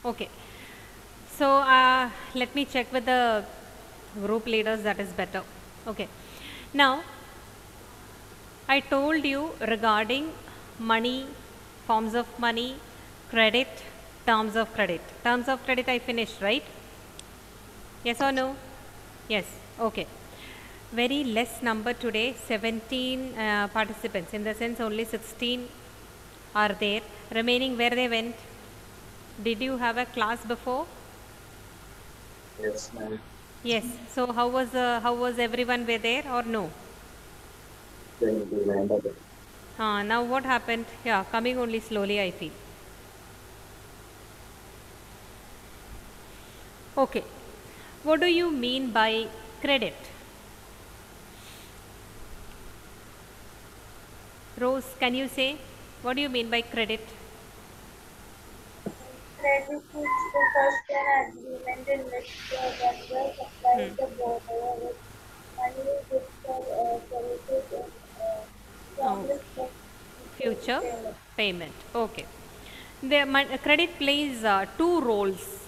Okay. So let me check with the group leaders, that is better. Okay. Now I told you regarding money, forms of money, credit, terms of credit. Terms of credit I finished, right? Yes or no? Yes. Okay. Very less number today, 17 participants. In the sense only 16 are there. Remaining where they went? Did you have a class before? Yes, ma'am. Yes. So how was everyone were there or no? Then we landed. Now what happened? Yeah, coming only slowly I feel. Okay. What do you mean by credit? Rose, can you say what do you mean by credit? Credit is the first an agreement in which the vendor supplies Hmm. the borrower with money with the services and Oh, promise of future future payment. payment. Okay. Credit plays two roles.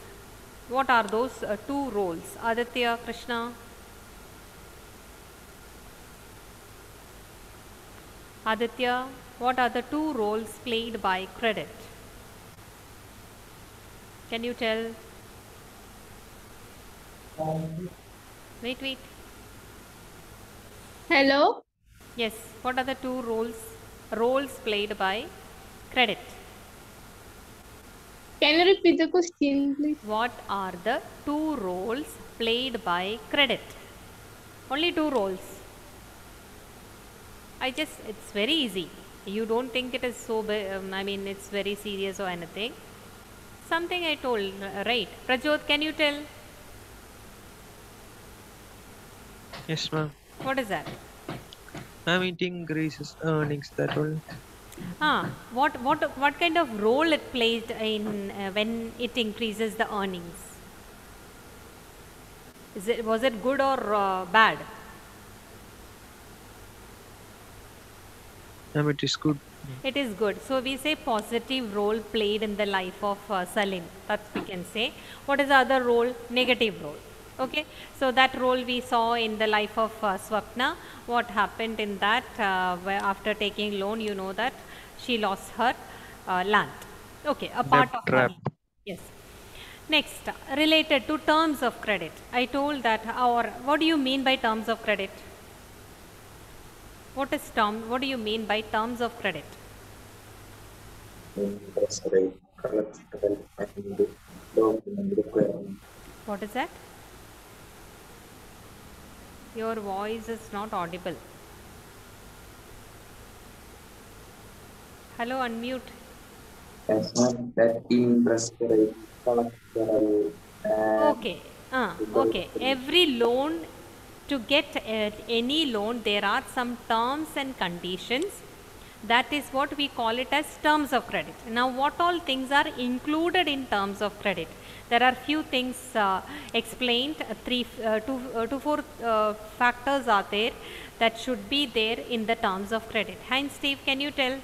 What are those two roles? Aditya, Krishna, Aditya, what are the two roles played by credit? Can you tell? Wait, wait. Hello, Yes, what are the two roles played by credit? can you repeat the question, please? What are the two roles played by credit? Only two roles. It's very easy. You don't think it is so I mean, it's very serious or anything. Something I told, right? Prajot, can you tell? Yes, ma'am. What is that? Ma'am, it increases earnings. That will. What kind of role it plays in when it increases the earnings? Was it good or bad? Ma'am, it is good. It is good. So we say positive role played in the life of Salim. That we can say. What is the other role? Negative role. Okay. So that role we saw in the life of Swapna. What happened in that? Where after taking loan, you know that she lost her land. Okay, a Debt part of trap. money. Yes. Next, related to terms of credit. I told that, or what do you mean by terms of credit? What do you mean by terms of credit? Interest rate, collateral, and document requirement. What is that? Your voice is not audible. Hello, unmute. As ma'am, that interest rate, collateral, and Okay. Okay. document. Every loan, to get any loan, there are some terms and conditions. That is what we call it as terms of credit. Now, what all things are included in terms of credit? There are few things explained. Two, four factors are there that should be there in the terms of credit. Heinz, Steve, can you tell?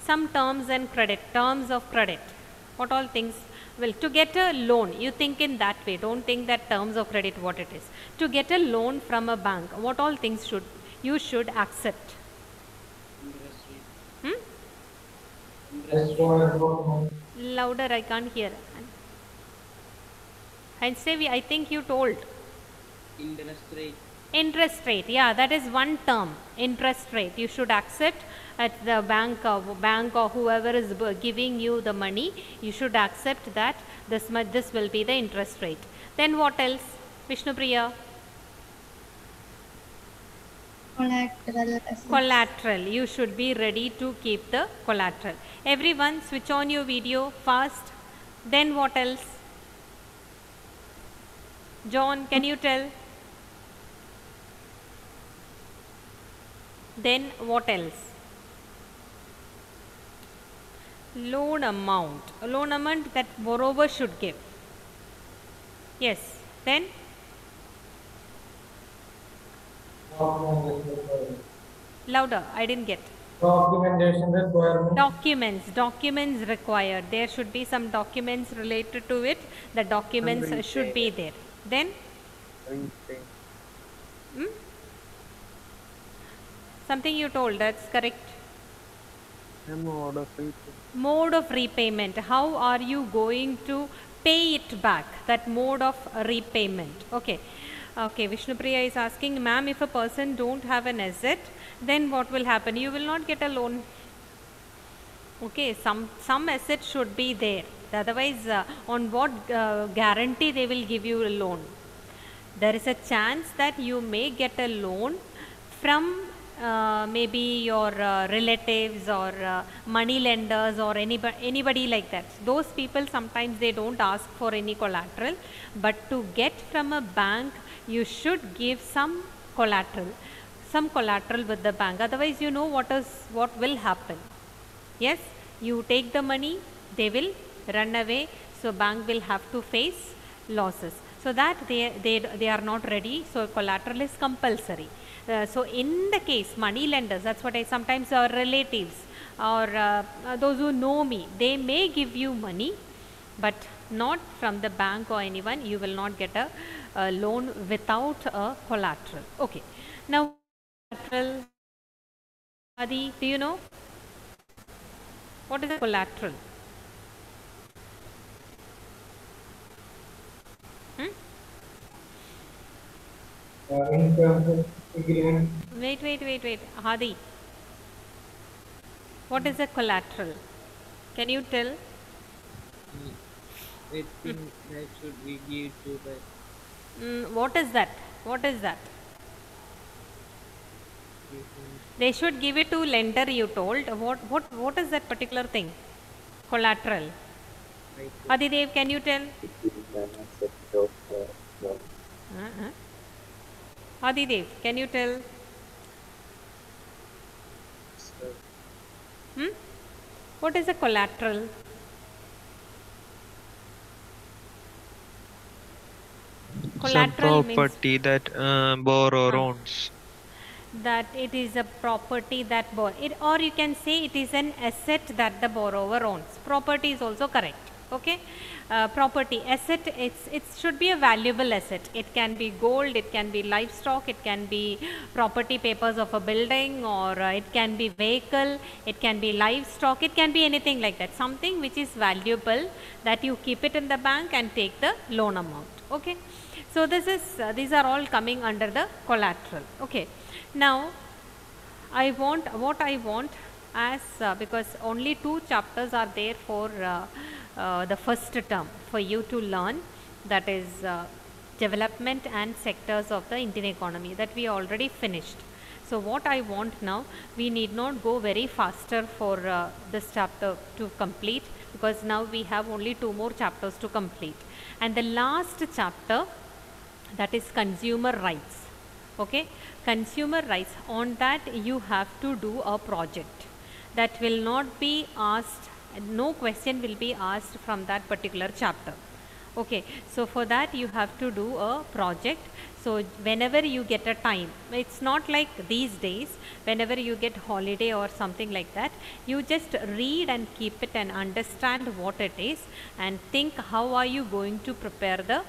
Some terms of credit. What all things? Well, to get a loan, you think in that way. Don't think that terms of credit what it is. To get a loan from a bank, what all things you should accept? Hmm? Louder, I can't hear. And say I think you told. Interest rate. Interest rate, yeah, that is one term. Interest rate, you should accept at the bank or whoever is giving you the money. You should accept that this will be the interest rate. Then what else, Vishnupriya? Collateral assets. Collateral. You should be ready to keep the collateral. Everyone, switch on your video fast. Then what else? John, can you tell? Then what else? Loan amount. Loan amount that borrower should give. Yes. Then louder. I didn't get. Documentation requirement. Documents required. There should be some documents related to it. The documents should be there. Then something you told, that's correct. Mode of repayment. How are you going to pay it back? That mode of repayment. Okay. Okay, Vishnupriya is asking, ma'am, if a person don't have an asset, then what will happen? You will not get a loan. Okay, some asset should be there. Otherwise, on what guarantee they will give you a loan? There is a chance that you may get a loan from maybe your relatives or money lenders or anybody like that. Those people sometimes they don't ask for any collateral, but to get from a bank, you should give some collateral with the bank. Otherwise, you know what will happen. Yes, you take the money, they will run away, so bank will have to face losses. So that they are not ready, so collateral is compulsory. So in the case, money lenders, that's what sometimes our relatives or those who know me, they may give you money, but not from the bank or anyone. You will not get a loan without a collateral. Okay. Now, collateral, Adi, do you know? What is a collateral? In terms of agreement. Wait. Hadi. What is a collateral? Can you tell? I think that should be give to the What is that? They should give it to lender, you told. What is that particular thing? Collateral. Adidev, can you tell? It is an asset of loan. Adidev, can you tell? What is a collateral? Some property that borrower owns. That it is a property that or you can say it is an asset that the borrower owns. Property is also correct. Okay, property, asset, it should be a valuable asset. It can be gold, it can be livestock, it can be property papers of a building, or it can be vehicle, it can be livestock, it can be anything like that. Something which is valuable that you keep it in the bank and take the loan amount. Okay, so this is these are all coming under the collateral. Okay, now what I want as because only 2 chapters are there for the first term for you to learn, that is development and sectors of the Indian economy, that we already finished. So what I want now, we need not go very faster for this chapter to complete, because now we have only 2 more chapters to complete, and the last chapter, that is consumer rights. Okay, consumer rights, on that you have to do a project. That will not be asked, no question will be asked from that particular chapter. Okay, so for that you have to do a project. So whenever you get a time, it's not like these days, whenever you get holiday or something like that, you just read and keep it and understand what it is, and think how are you going to prepare the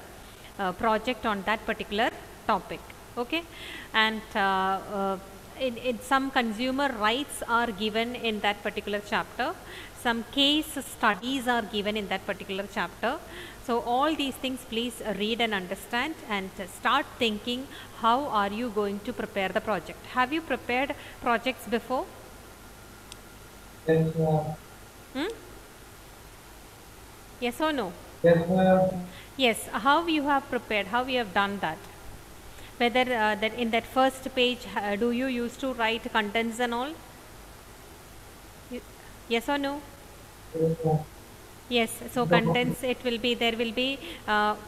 project on that particular topic. Okay, and in some consumer rights are given in that particular chapter, some case studies are given in that particular chapter. So all these things please read and understand, and start thinking how are you going to prepare the project. Have you prepared projects before? Yes, ma'am. Yes or no? Yes, ma'am. Yes, how you have prepared, how you have done that? Whether that in that first page, do you used to write contents and all? Yes or no? Yes, ma'am. Yes, so contents, it will be, there will be,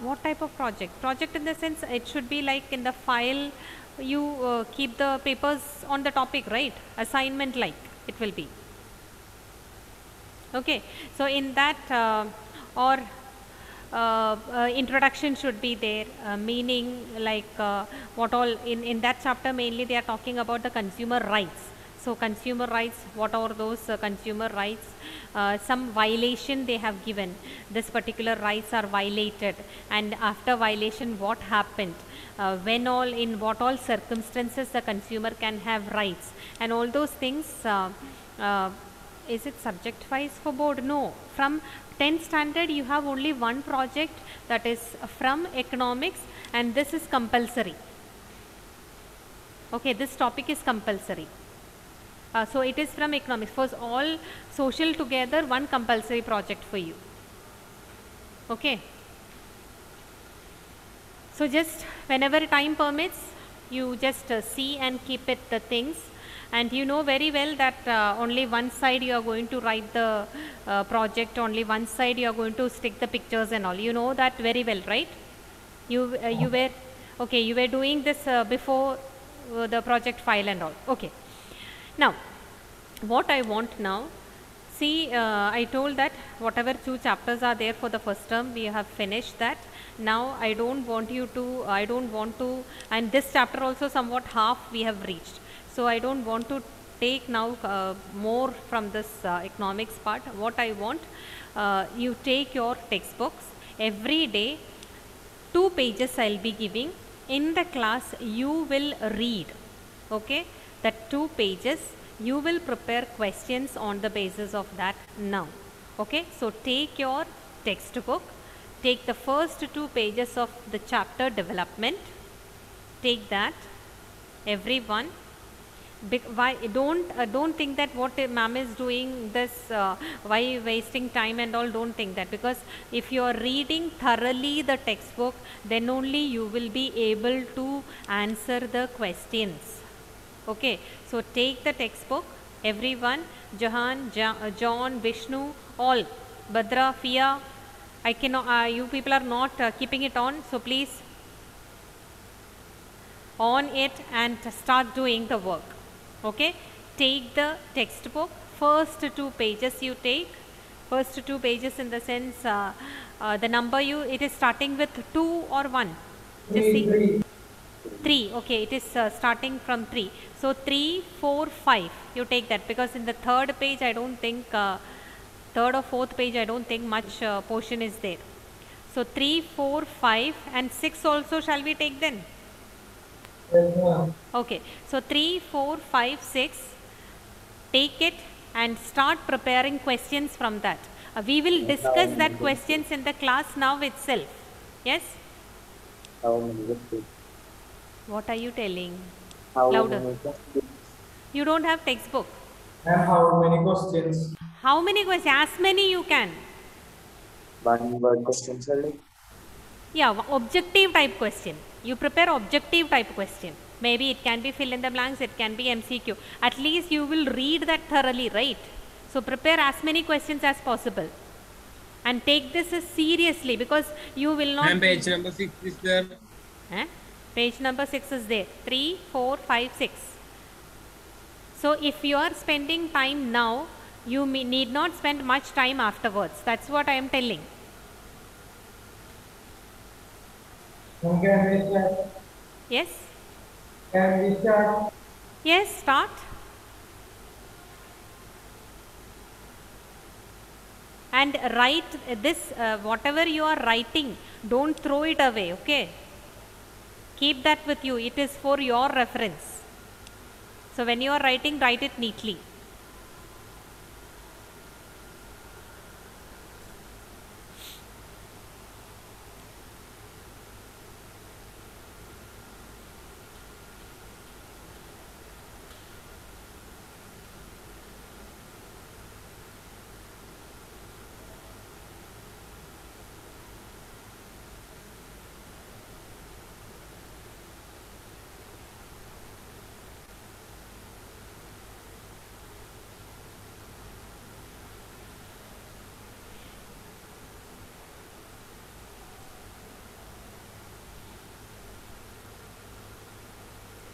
what type of project? Project in the sense, it should be like in the file, you keep the papers on the topic, right? Assignment like, it will be. Okay, so in that, or introduction should be there, meaning like what all, in that chapter mainly they are talking about the consumer rights. So consumer rights, what are those consumer rights? Some violation they have given. This particular rights are violated, and after violation, what happened? When all, in what all circumstances the consumer can have rights, and all those things. Is it subject wise for board? No. From 10th standard, you have only one project, that is from economics, and this is compulsory. Okay, this topic is compulsory. So it is from economics. For all social together, one compulsory project for you. Okay. So just whenever time permits, you just see and keep it the things, and you know very well that only one side you are going to write the project, only one side you are going to stick the pictures and all. You know that very well, right? You were okay. You were doing this before the project file and all. Okay. Now, what I want now, see, I told that whatever 2 chapters are there for the first term, we have finished that. Now, I don't want to, and this chapter also somewhat half we have reached. So, I don't want to take now more from this economics part. What I want, you take your textbooks every day, 2 pages I will be giving. In the class, you will read, okay, that 2 pages. You will prepare questions on the basis of that now. Okay, so take your textbook, take the first 2 pages of the chapter development, take that, everyone. Why don't think that what ma'am is doing this, why wasting time and all, don't think that, because if you are reading thoroughly the textbook, then only you will be able to answer the questions. Okay, so take the textbook, everyone, Jahan, John, Vishnu, all, Badra, Fia, I cannot, you people are not keeping it on, so please on it and start doing the work. Okay, take the textbook, first 2 pages you take, first 2 pages in the sense, the number it is starting with 2 or 1, just see. 3, okay, it is starting from 3. So 3, 4, 5, you take that, because in the 3rd page I don't think, 3rd or 4th page I don't think much portion is there. So 3, 4, 5 and 6 also shall we take then? Okay, so 3, 4, 5, 6, take it and start preparing questions from that. We will discuss that questions in the class now itself. Yes? How many questions? What are you telling? How Louder. many questions? You don't have textbook. And how many questions? How many questions? As many you can. 1 word questions only? Yeah, objective type question. You prepare objective type question. Maybe it can be fill in the blanks, it can be MCQ. At least you will read that thoroughly, right? So prepare as many questions as possible. And take this as seriously, because you will not... Ma'am, page number 6 is there. Page number 6 is there. 3, 4, 5, 6. So if you are spending time now, you need not spend much time afterwards. That's what I am telling. Can we start? Yes? Can we start? Yes, start. And write this, whatever you are writing, don't throw it away, okay? Keep that with you. It is for your reference. So when you are writing, write it neatly.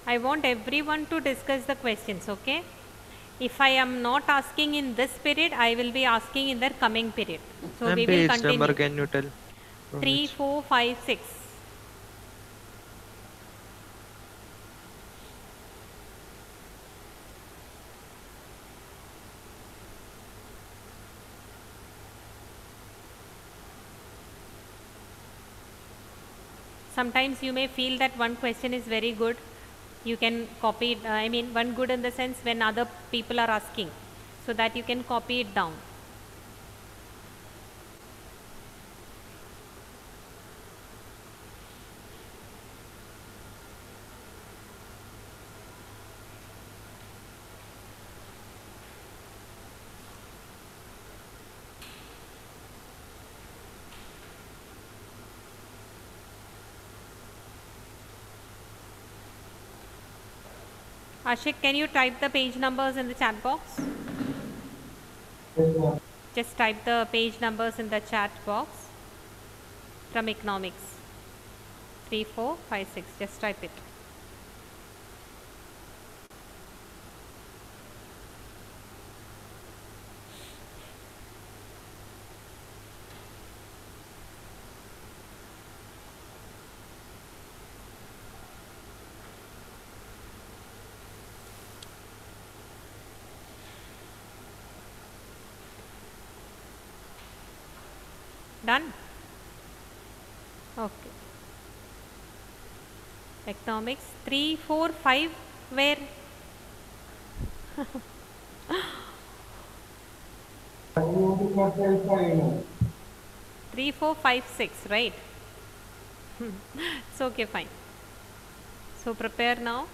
I want everyone to discuss the questions, okay? If I am not asking in this period, I will be asking in the coming period. So Ma'am, we will page continue. number can you tell? 3, 4, 5, 6. Sometimes you may feel that one question is very good. You can copy it, I mean, one good in the sense when other people are asking, so that you can copy it down. Ashik, can you type the page numbers in the chat box? Yes, ma'am. Just type the page numbers in the chat box from economics. 3, 4, 5, 6. Just type it. Done? Okay. Economics 3, 4, 5. Where? You do not verify, you know. 3, 4, 5, 6, right? It's okay, fine. So prepare now.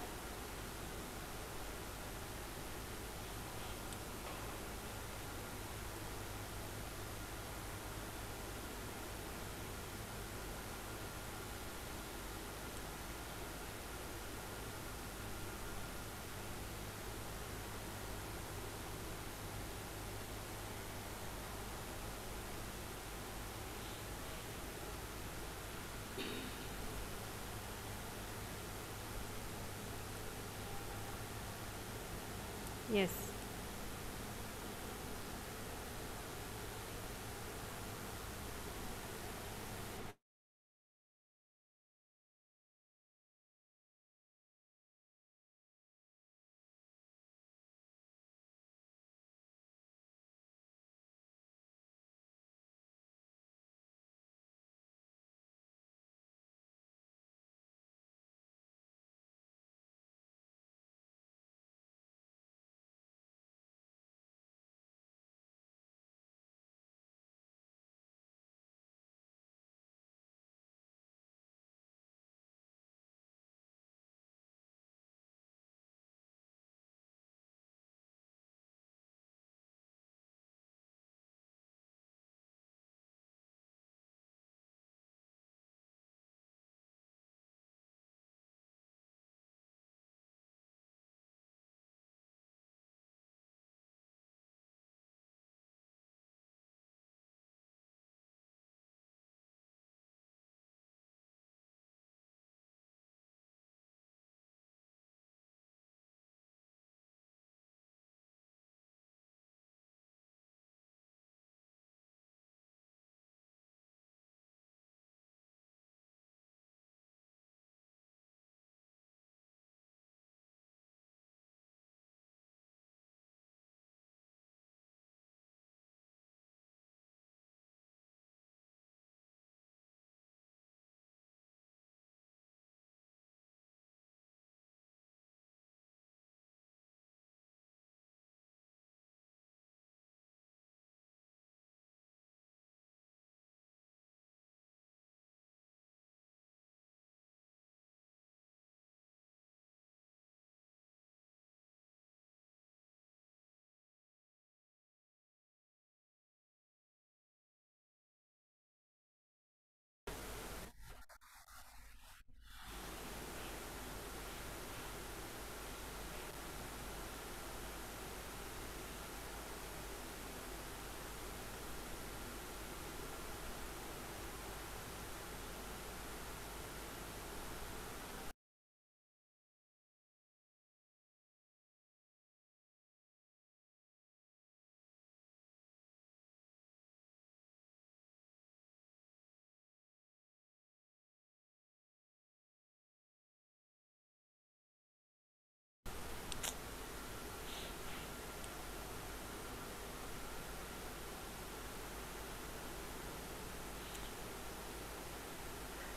Yes.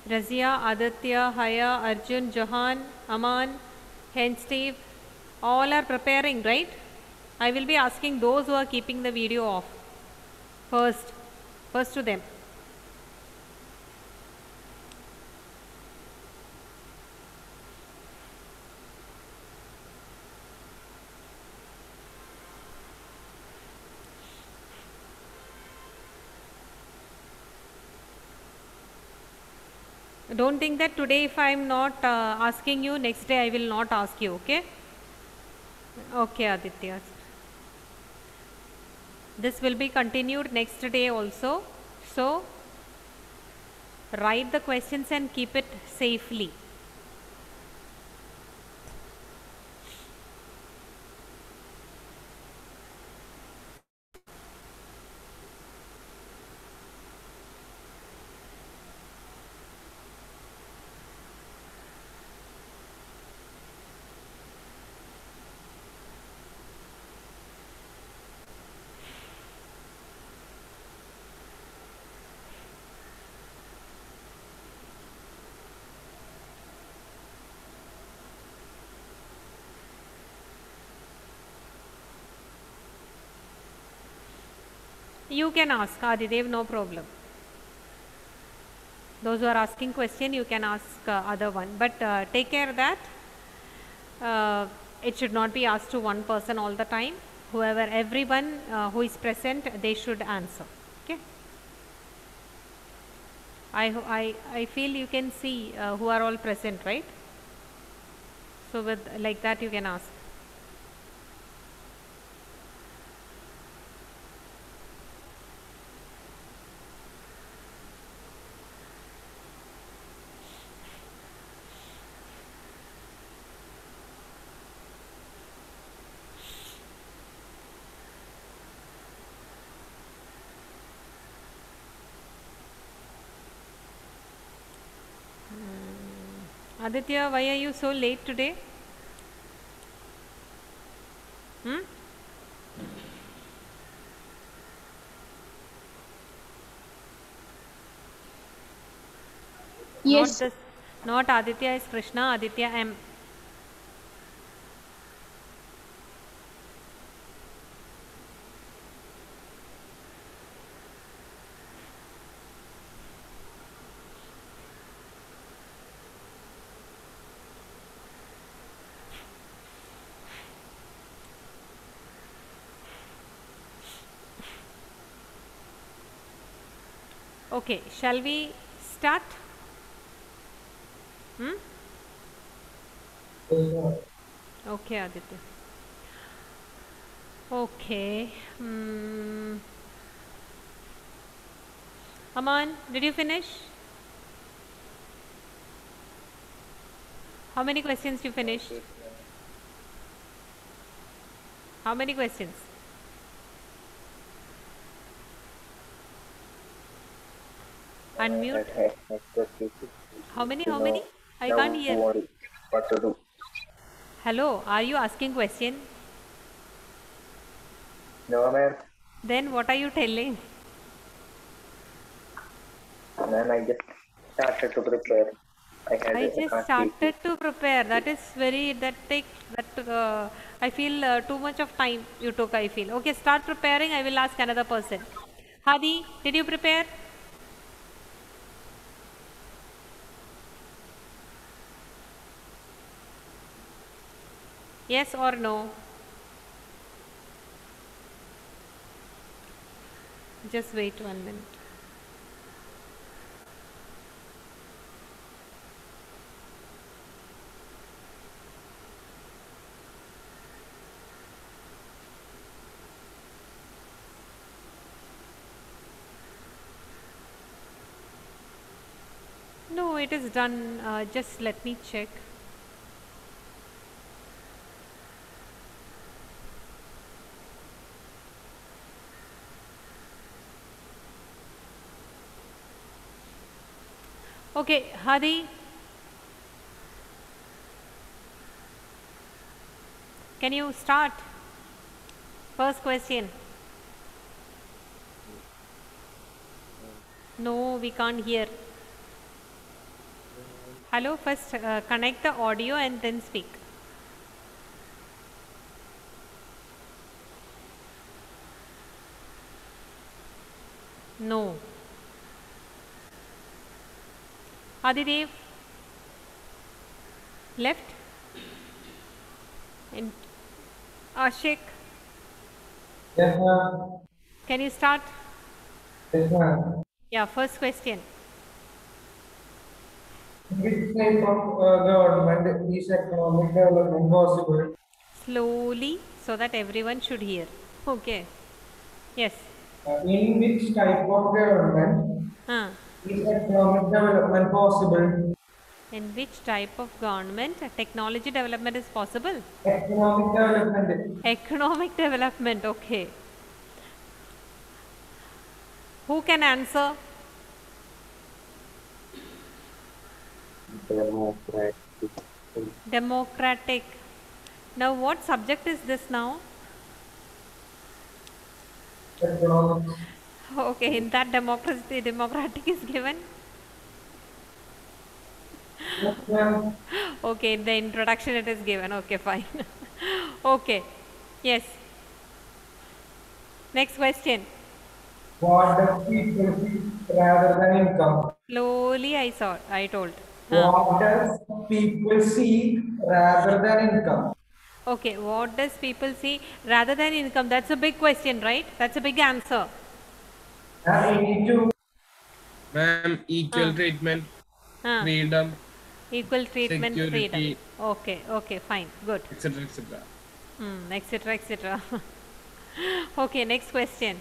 Razia, Aditya, Haya, Arjun, Johan, Aman, Hen Steve, all are preparing, right? I will be asking those who are keeping the video off first to them. Don't think that today if I am not asking you, next day I will not ask you, okay? Okay, Aditya. This will be continued next day also. So, write the questions and keep it safely. You can ask Adidev, no problem. Those who are asking question, you can ask other one. But take care that it should not be asked to one person all the time. Everyone who is present, they should answer. Okay. I feel you can see who are all present, right? So with like that you can ask. Aditya, why are you so late today? Yes. Not Aditya is Krishna, Aditya M. Okay, shall we start? Okay, Aditya. Okay. Aman, did you finish? How many questions you finished? How many questions? Unmute. How many? I can't hear. What to do? Hello, are you asking question? No, ma'am. Then what are you telling? Ma'am, I just started to prepare. I just started to prepare. That is I feel too much of time you took, I feel. Okay, start preparing. I will ask another person. Hadi, did you prepare? Yes or no? Just wait 1 minute. No, it is done. Just let me check. Okay, Hadi, can you start? First question. No, we can't hear. Hello, first connect the audio and then speak. No. Adidev, left. And Ashik, Yes, ma'am. can you start? Yes, ma'am. Yeah, first question. Which type of government is economic development possible? Slowly, so that everyone should hear. Okay. Yes. In which type of government Huh. is economic development possible? In which type of government technology development is possible? Economic development. Economic development, okay. Who can answer? Democratic. Now, what subject is this now? Economics. Okay, in that democracy, democratic is given. Yes, ma'am. Okay, in the introduction it is given. Okay, fine. Okay. Yes. Next question. What does people seek rather than income? Slowly I told. What does people seek rather than income? Okay, what does people see rather than income? That's a big question, right? That's a big answer. I need to Ma'am, equal treatment, Huh. freedom, Equal treatment, freedom. security, Okay, fine, good. etc. etc. Etc. etc. Okay, next question.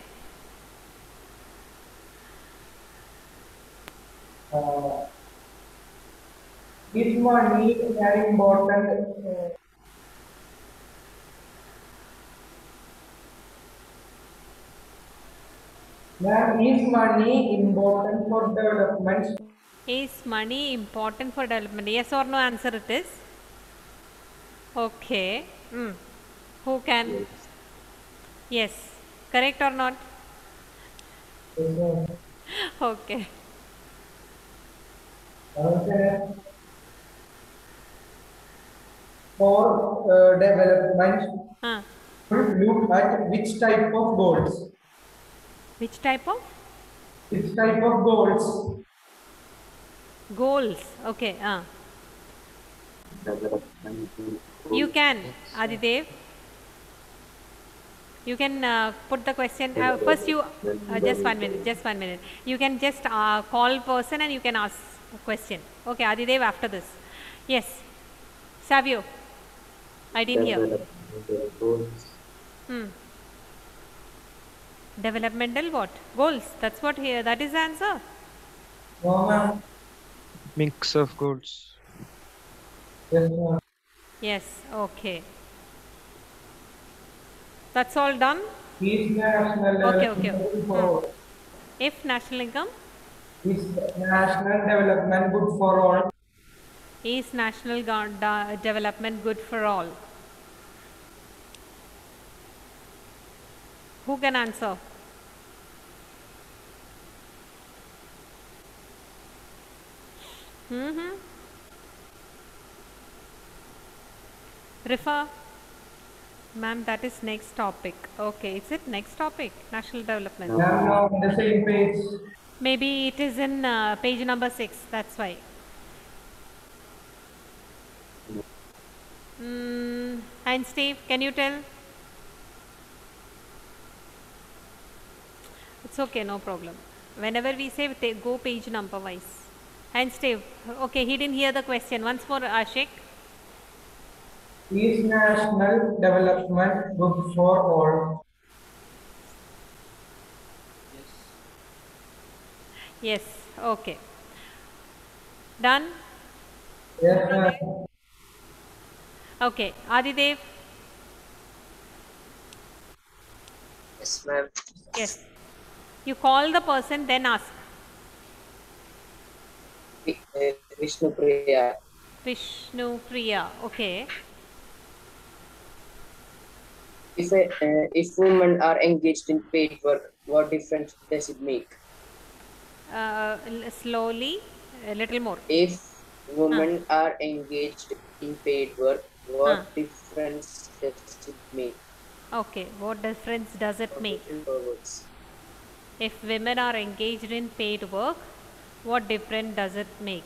is money an important ma'am, is money important for development? Is money important for development? Yes or no answer it is? Okay. Who can? Yes. Correct or not? Okay. For development, Huh. look at which type of goals? Which type of? Which type of goals? Goals. Okay. You can, Adidev. You can put the question. First, you just 1 minute. Just 1 minute. You can just call person and you can ask a question. Okay, Adidev. After this, yes. Savio, I didn't hear. Developmental what? Goals. That's what here. That is the answer. No, ma'am. Mix of goals. Yes, ma'am. Yes. Okay. That's all done. Is national Okay. development good for all? If national income Is national development good for all? is national development good for all? Who can answer? Rifa, ma'am, that is next topic. Okay, is it next topic? National development. I'm now on the same page. Maybe it is in page number 6. That's why. And Steve, can you tell? It's okay, no problem. Whenever we say, go page number wise. And Steve, okay, he didn't hear the question. Once more, Ashik. Is national development good for all? Yes, okay. Done? Yes, ma'am. Okay, Adidev. Yes, ma'am. Yes. You call the person, then ask. Vishnu Priya. Vishnu Priya. Okay. If women are engaged in paid work, what difference does it make? Slowly, a little more. If Women are engaged in paid work. What Huh. difference does it make? Okay, what difference does it make? Quotation forwards. If women are engaged in paid work, what difference does it make?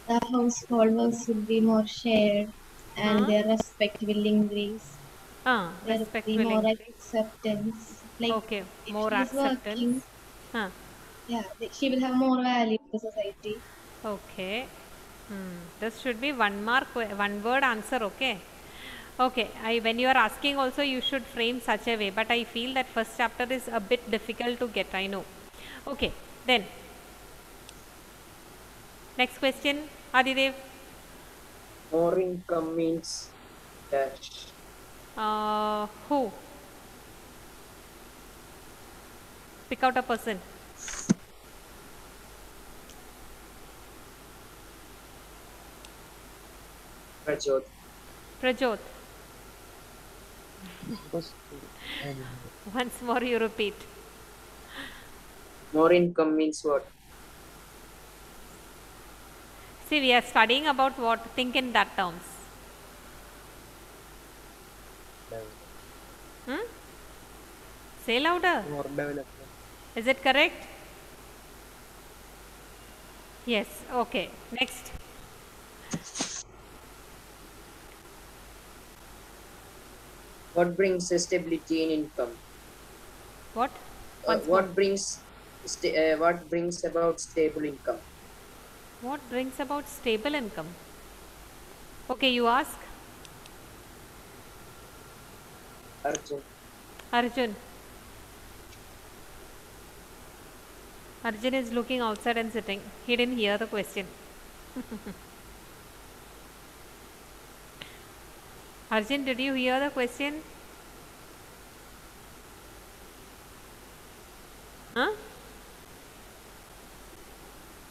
The household works will be more shared and Huh? their respect will increase. There will Respect be will more increase. acceptance. Like Okay, if more she is acceptance. working, Huh. yeah, she will have more value in the society. Okay. This should be one mark, one word answer, okay? Okay, when you are asking also you should frame such a way, but I feel that first chapter is a bit difficult to get, I know. Okay, then next question, Adidev. More income means dash. Who? Pick out a person. Prajot. Prajot. Because I don't know. Once more you repeat. More income means what? See, we are studying about what? Think in that terms. Hmm? Say louder. More development. Is it correct? Yes. Okay. Next. What brings stability in income? What? Once more. What brings about stable income? What brings about stable income? Okay, you ask. Arjun. Arjun. Arjun is looking outside and sitting. He didn't hear the question. Arjun, did you hear the question? Huh?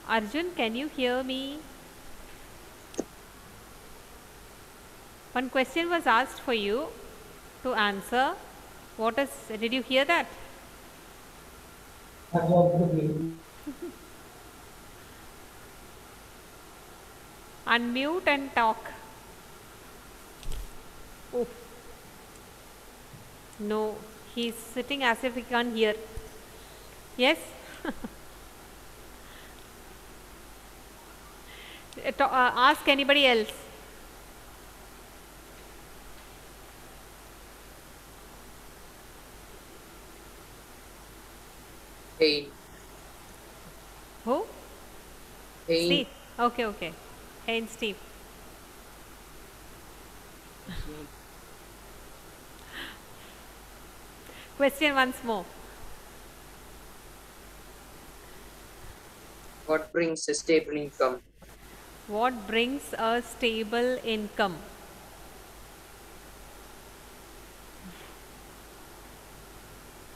Arjun, can you hear me? One question was asked for you to answer. Did you hear that? Unmute and talk. Oh. No, he's sitting as if he can't hear. Yes? Ask anybody else. Pain. Who? Pain. Steve. Okay. Hey, and Steve. Question once more. What brings a stable income? What brings a stable income?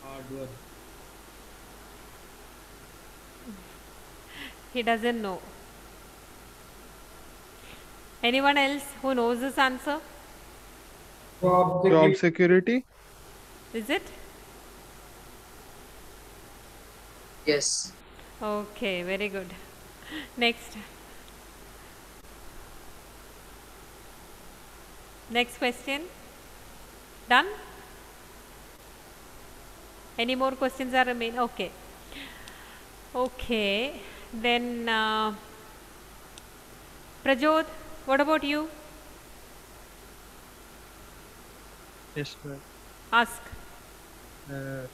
Hard work. He doesn't know. Anyone else who knows this answer? Job security. Is it? Yes. Okay, very good. Next. Next question. Done? Any more questions are remain? Okay. Okay. Then Prajot, what about you? Yes, ma'am. Ask.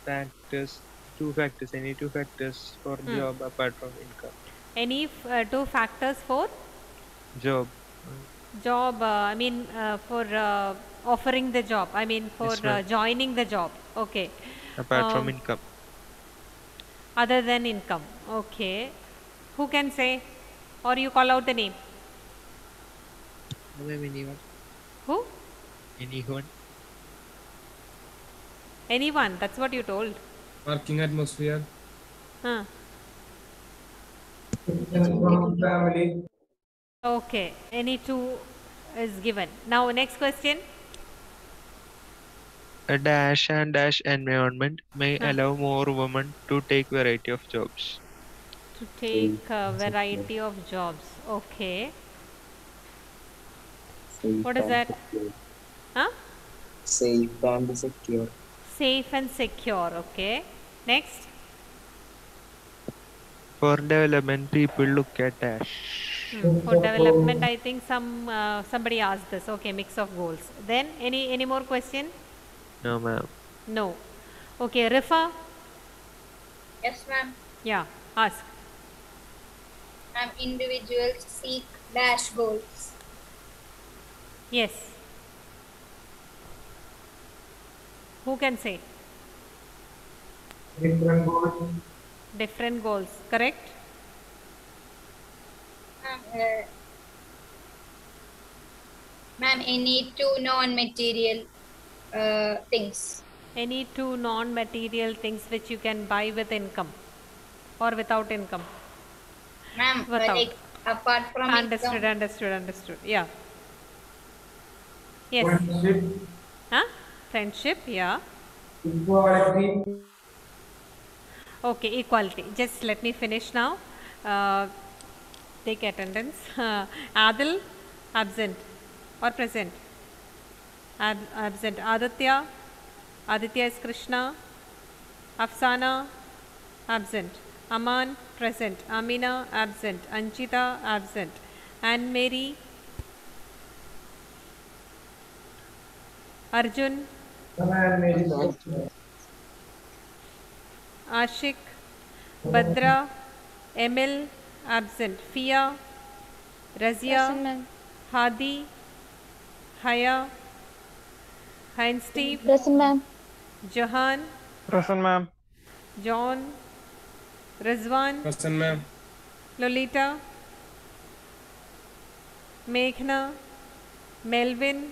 Factors. Two factors. Any two factors for job apart from income. Any two factors for Job. job? For offering the job. I mean, for Yes, ma'am. joining the job. Okay. Apart from income. Other than income. Okay. Who can say? Or you call out the name. No, ma'am, anyone. Who? Anyone. Anyone. That's what you told. Working atmosphere. Huh. Family. Okay. Any two is given. Now, next question. A dash and dash environment may allow more women to take variety of jobs. To take a variety of jobs. Okay. What is that? Huh? Safe and secure. Safe and secure. Okay. Next. For development, people look at dash. For development, I think somebody asked this. Okay, mix of goals. Then any more question? No, ma'am. No. Okay, Rifa. Yes, ma'am. Yeah, ask. Individuals seek dash goals. Yes. Who can say? Different goals. Different goals. Correct? Ma'am, any two non-material things. Any two non-material things which you can buy with income or without income. Ma'am, Without. like apart from Understood, income. understood. Yeah. Yes. Friendship. Huh? Friendship, yeah. Equality. Okay, equality. Just let me finish now. Take attendance. Adil, absent or present? Absent. Aditya. Aditya is Krishna. Afsana, absent. Aman, present. Amina, absent. Anchita, absent. Anne Mary. Arjun. And maybe Ashik, Badra, Emil, absent. Fia, Razia, Hadi, Haya, Hein Steve, Present, ma'am. Jahan, Present, ma'am. John, Rizwan, Present, ma'am. Lolita, Meghna, Melvin,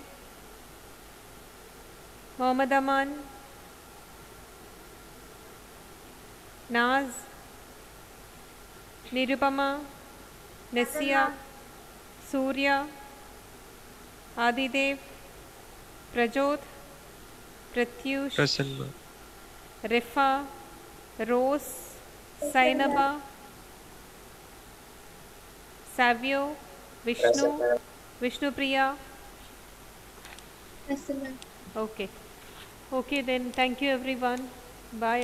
Mohammad Aman, Naz, Nirupama, Nesia, Surya, Adidev, Prajot, Pratyush, Present, ma'am. Rifa, Rose, Sainaba, Savio, Vishnu, Vishnu Priya. Present, ma'am. Okay. Okay then, thank you everyone. Bye.